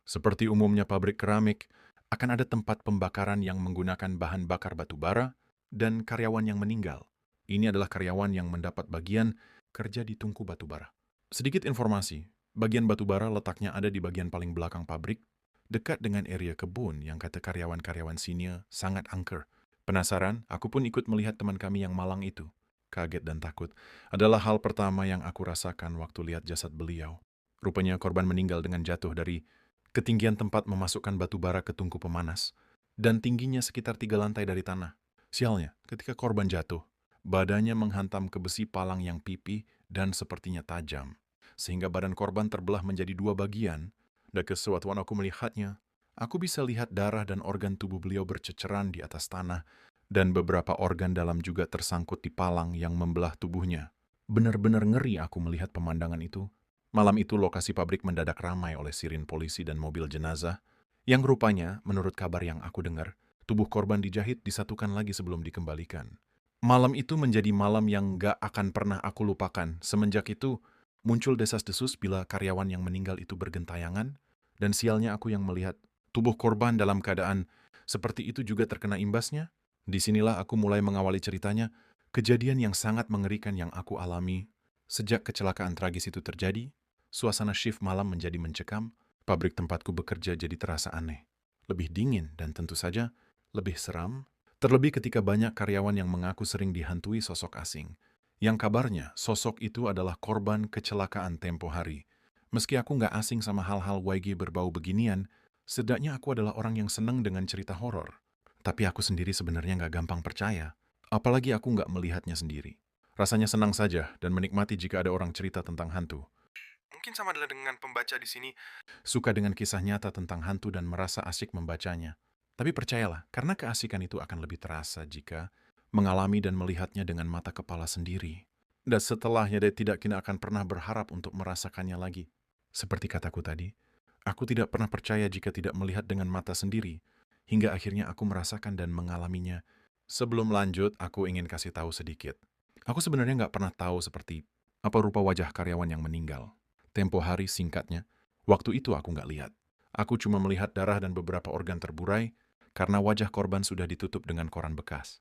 Seperti umumnya pabrik keramik, akan ada tempat pembakaran yang menggunakan bahan bakar batu bara dan karyawan yang meninggal. Ini adalah karyawan yang mendapat bagian kerja di tungku batu bara. Sedikit informasi, bagian batu bara letaknya ada di bagian paling belakang pabrik, dekat dengan area kebun yang kata karyawan-karyawan senior sangat angker. Penasaran, aku pun ikut melihat teman kami yang malang itu. Kaget dan takut adalah hal pertama yang aku rasakan waktu lihat jasad beliau. Rupanya korban meninggal dengan jatuh dari ketinggian tempat memasukkan batu bara ke tungku pemanas, dan tingginya sekitar 3 lantai dari tanah. Sialnya, ketika korban jatuh, badannya menghantam ke besi palang yang pipih dan sepertinya tajam, sehingga badan korban terbelah menjadi 2 bagian. Dan kesewaktuan aku melihatnya, aku bisa lihat darah dan organ tubuh beliau berceceran di atas tanah, dan beberapa organ dalam juga tersangkut di palang yang membelah tubuhnya. Benar-benar ngeri aku melihat pemandangan itu. Malam itu lokasi pabrik mendadak ramai oleh sirin polisi dan mobil jenazah, yang rupanya, menurut kabar yang aku dengar, tubuh korban dijahit disatukan lagi sebelum dikembalikan. Malam itu menjadi malam yang gak akan pernah aku lupakan. Semenjak itu, muncul desas-desus bila karyawan yang meninggal itu bergentayangan, dan sialnya aku yang melihat tubuh korban dalam keadaan seperti itu juga terkena imbasnya. Disinilah aku mulai mengawali ceritanya, kejadian yang sangat mengerikan yang aku alami. Sejak kecelakaan tragis itu terjadi, suasana shift malam menjadi mencekam, pabrik tempatku bekerja jadi terasa aneh. Lebih dingin dan tentu saja lebih seram, terlebih ketika banyak karyawan yang mengaku sering dihantui sosok asing. Yang kabarnya, sosok itu adalah korban kecelakaan tempo hari. Meski aku nggak asing sama hal-hal YG berbau beginian, setidaknya aku adalah orang yang senang dengan cerita horor. Tapi aku sendiri sebenarnya nggak gampang percaya, apalagi aku nggak melihatnya sendiri. Rasanya senang saja dan menikmati jika ada orang cerita tentang hantu. Mungkin sama adalah dengan pembaca di sini suka dengan kisah nyata tentang hantu dan merasa asyik membacanya. Tapi percayalah, karena keasikan itu akan lebih terasa jika mengalami dan melihatnya dengan mata kepala sendiri. Dan setelahnya dia tidak kini akan pernah berharap untuk merasakannya lagi. Seperti kataku tadi, aku tidak pernah percaya jika tidak melihat dengan mata sendiri, hingga akhirnya aku merasakan dan mengalaminya. Sebelum lanjut, aku ingin kasih tahu sedikit. Aku sebenarnya nggak pernah tahu seperti apa rupa wajah karyawan yang meninggal. Tempo hari singkatnya, waktu itu aku nggak lihat. Aku cuma melihat darah dan beberapa organ terburai karena wajah korban sudah ditutup dengan koran bekas.